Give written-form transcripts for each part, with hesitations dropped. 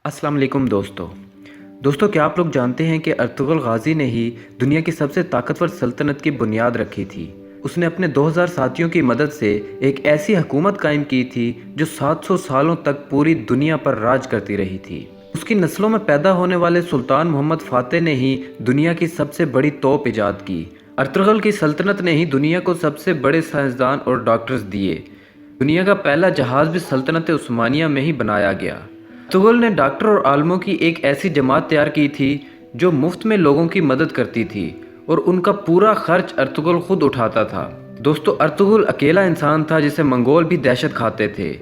अस्सलाम वालेकुम दोस्तों क्या आप लोग जानते हैं कि अर्तुगरुल गाजी ने ही दुनिया की सबसे ताकतवर सल्तनत की बुनियाद रखी थी। उसने अपने 2000 साथियों की मदद से एक ऐसी हुकूमत कायम की थी जो 700 सालों तक पूरी दुनिया पर राज करती रही थी। उसकी नस्लों में पैदा होने वाले सुल्तान मोहम्मद फातेह ने ही दुनिया की सबसे बड़ी तोप इजाद की। अर्तुगरुल की सल्तनत ने ही दुनिया को सबसे बड़े साइंसदान और डॉक्टर्स दिए। दुनिया का पहला जहाज भी सल्तनत उस्मानिया में ही बनाया गया। अर्तुगरुल ने डॉक्टर और आलमों की एक ऐसी जमात तैयार की थी जो मुफ्त में लोगों की मदद करती थी और उनका पूरा खर्च अर्तुगरुल खुद उठाता था। दोस्तों, अर्तुगरुल अकेला इंसान था जिसे मंगोल भी दहशत खाते थे।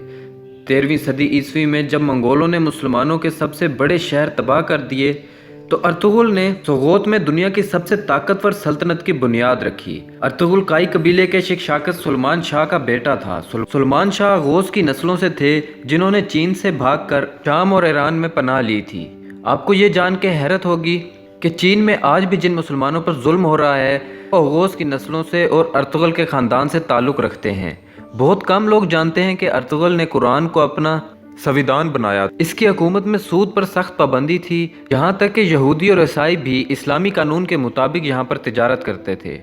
13वीं सदी ईस्वी में जब मंगोलों ने मुसलमानों के सबसे बड़े शहर तबाह कर दिए तो अर्तुगरुल ने सोगोत में दुनिया की सबसे ताकतवर सल्तनत की बुनियाद रखी। अर्तुगरुल काई कबीले के शासक सुलेमान शाह का बेटा था। सुलेमान शाह गौस की नस्लों से थे जिन्होंने चीन से भागकर शाम और ईरान में पनाह ली थी। आपको ये जान के हैरत होगी कि चीन में आज भी जिन मुसलमानों पर जुल्म हो रहा है वो गौस की नस्लों से और अर्तुगरुल के ख़ानदान से ताल्लुक़ रखते हैं। बहुत कम लोग जानते हैं कि अर्तुगरुल ने कुरान को अपना संविधान बनाया। इसकी हुकूमत में सूद पर सख्त पाबंदी थी, यहाँ तक कि यहूदी और ईसाई भी इस्लामी कानून के मुताबिक यहाँ पर तिजारत करते थे।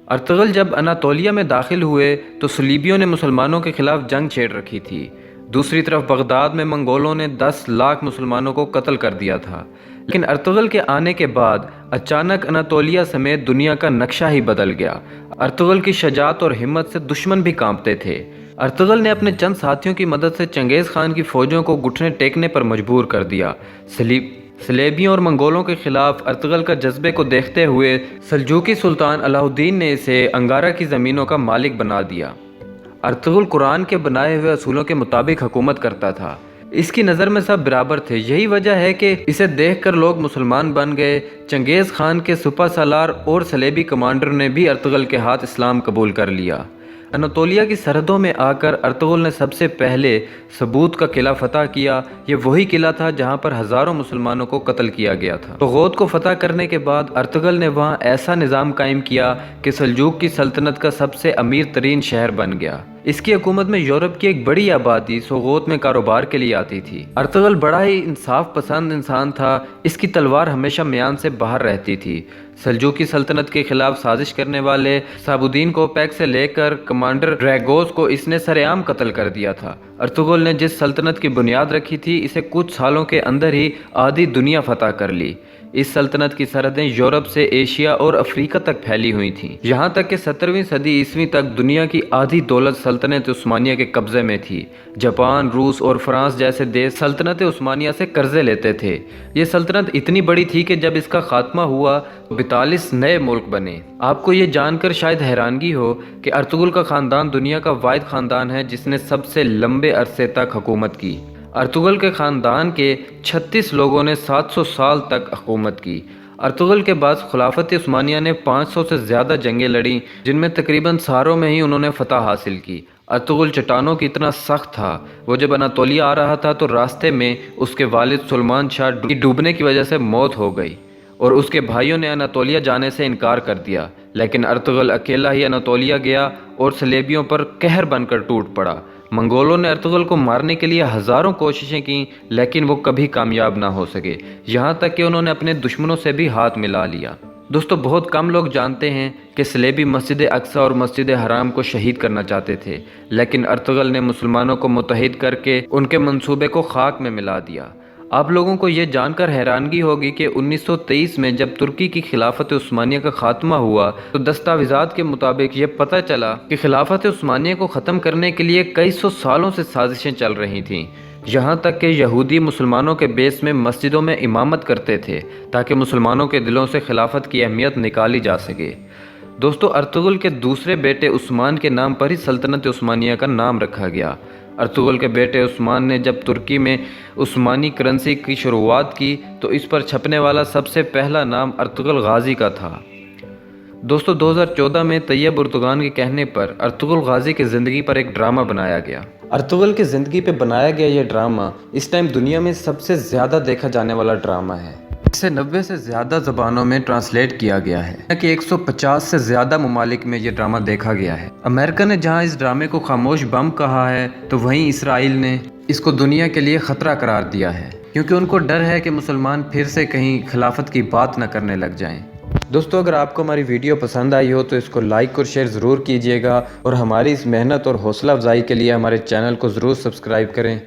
अर्तुगरुल जब अनातोलिया में दाखिल हुए तो सलीबियों ने मुसलमानों के खिलाफ जंग छेड़ रखी थी। दूसरी तरफ बगदाद में मंगोलों ने 10 लाख मुसलमानों को कत्ल कर दिया था। लेकिन अर्तुगरुल के आने के बाद अचानक अनातोलिया समेत दुनिया का नक्शा ही बदल गया। अर्तुगरुल की शजात और हिम्मत से दुश्मन भी कांपते थे। अर्तुगरुल ने अपने चंद साथियों की मदद से चंगेज़ खान की फौजों को घुटने टेकने पर मजबूर कर दिया। सलेबियों और मंगोलों के खिलाफ अर्तुगरुल का जज्बे को देखते हुए सल्जूकी सुल्तान अलाउद्दीन ने इसे अंगारा की ज़मीनों का मालिक बना दिया। अर्तुगरुल कुरान के बनाए हुए असूलों के मुताबिक हुकूमत करता था। इसकी नज़र में सब बराबर थे। यही वजह है कि इसे देखकर लोग मुसलमान बन गए। चंगेज़ खान के सुपा सालार और सलेबी कमांडर ने भी अर्तुगरुल के हाथ इस्लाम कबूल कर लिया। अनातोलिया की सरहदों में आकर अर्तुगरुल ने सबसे पहले सबूत का किला फतह किया। ये वही किला था जहां पर हज़ारों मुसलमानों को कत्ल किया गया था। सोगोत को फतह करने के बाद अर्तुगरुल ने वहां ऐसा निज़ाम कायम किया कि सल्जूक की सल्तनत का सबसे अमीर तरीन शहर बन गया। इसकी हुकूमत में यूरोप की एक बड़ी आबादी सोगोत में कारोबार के लिए आती थी। अर्तुगरुल बड़ा ही इंसाफ पसंद इंसान था। इसकी तलवार हमेशा म्यान से बाहर रहती थी। सल्जूकी सल्तनत के खिलाफ साजिश करने वाले साबुद्दीन कोपेक से लेकर कमांडर ड्रैगोस को इसने सरेआम कत्ल कर दिया था। अर्तुगरुल ने जिस सल्तनत की बुनियाद रखी थी इसे कुछ सालों के अंदर ही आधी दुनिया फतह कर ली। इस सल्तनत की सरहदें यूरोप से एशिया और अफ्रीका तक फैली हुई थीं। यहाँ तक कि 17वीं सदी ईस्वी तक दुनिया की आधी दौलत सल्तनत उस्मानिया के कब्जे में थी। जापान, रूस और फ्रांस जैसे देश सल्तनत उस्मानिया से कर्जे लेते थे। ये सल्तनत इतनी बड़ी थी कि जब इसका खात्मा हुआ तो 42 नए मुल्क बने। आपको ये जानकर शायद हैरानगी हो कि अर्तुगरुल का ख़ानदान दुनिया का वाहिद ख़ानदान है जिसने सबसे लंबे अरसे तक हुकूमत की। अर्तुगरुल के ख़ानदान के 36 लोगों ने 700 साल तक हुकूमत की। अर्तुगरुल के बाद खिलाफत उस्मानिया ने 500 से ज़्यादा जंगें लड़ी, जिनमें तकरीबन सारों में ही उन्होंने फतह हासिल की। अर्तुगरुल चट्टानों की इतना सख्त था, वो जब अनातोलिया आ रहा था तो रास्ते में उसके वालिद सुलेमान शाह की डूबने की वजह से मौत हो गई और उसके भाइयों ने अनातोलिया जाने से इनकार कर दिया। लेकिन अर्तुगरुल अकेला ही अनातोलिया गया और सलेबियों पर कहर बनकर टूट पड़ा। मंगोलों ने अर्तुगरुल को मारने के लिए हज़ारों कोशिशें की, लेकिन वो कभी कामयाब ना हो सके। यहाँ तक कि उन्होंने अपने दुश्मनों से भी हाथ मिला लिया। दोस्तों, बहुत कम लोग जानते हैं कि सलेबी मस्जिद अक्सा और मस्जिद हराम को शहीद करना चाहते थे, लेकिन अर्तुगरुल ने मुसलमानों को मुत्तहिद करके उनके मंसूबे को खाक में मिला दिया। आप लोगों को ये जानकर हैरानगी होगी कि 1923 में जब तुर्की की खिलाफत उस्मानिया का खात्मा हुआ तो दस्तावेज़ात के मुताबिक ये पता चला कि खिलाफत उस्मानिया को ख़त्म करने के लिए कई सौ सालों से साजिशें चल रही थीं। यहाँ तक कि यहूदी मुसलमानों के बेस में मस्जिदों में इमामत करते थे ताकि मुसलमानों के दिलों से खिलाफत की अहमियत निकाली जा सके। दोस्तों, अर्तुगरुल के दूसरे बेटे उस्मान के नाम पर ही सल्तनत उस्मानिया का नाम रखा गया। अर्तुगरुल के बेटे उस्मान ने जब तुर्की में उस्मानी करेंसी की शुरुआत की तो इस पर छपने वाला सबसे पहला नाम अर्तुगरुल गाजी का था। दोस्तों, 2014 में तैयब उर्दुगान के कहने पर अर्तुगरुल गाजी की ज़िंदगी पर एक ड्रामा बनाया गया। अर्तुगरुल की ज़िंदगी पे बनाया गया ये ड्रामा इस टाइम दुनिया में सबसे ज़्यादा देखा जाने वाला ड्रामा है। इसे 90 से ज़्यादा ज़बानों में ट्रांसलेट किया गया है कि 150 से ज़्यादा ममालिक में ये ड्रामा देखा गया है। अमेरिका ने जहां इस ड्रामे को खामोश बम कहा है तो वहीं इसराइल ने इसको दुनिया के लिए ख़तरा करार दिया है। کیونکہ ان کو ڈر ہے کہ مسلمان پھر سے کہیں خلافت کی بات نہ کرنے لگ جائیں۔ دوستو اگر آپ کو ہماری ویڈیو پسند آئی ہو تو اس کو لائک اور شیئر ضرور کیجیے گا، اور ہماری اس محنت اور حوصلہ افزائی کے لیے ہمارے چینل کو ضرور سبسکرائب کریں۔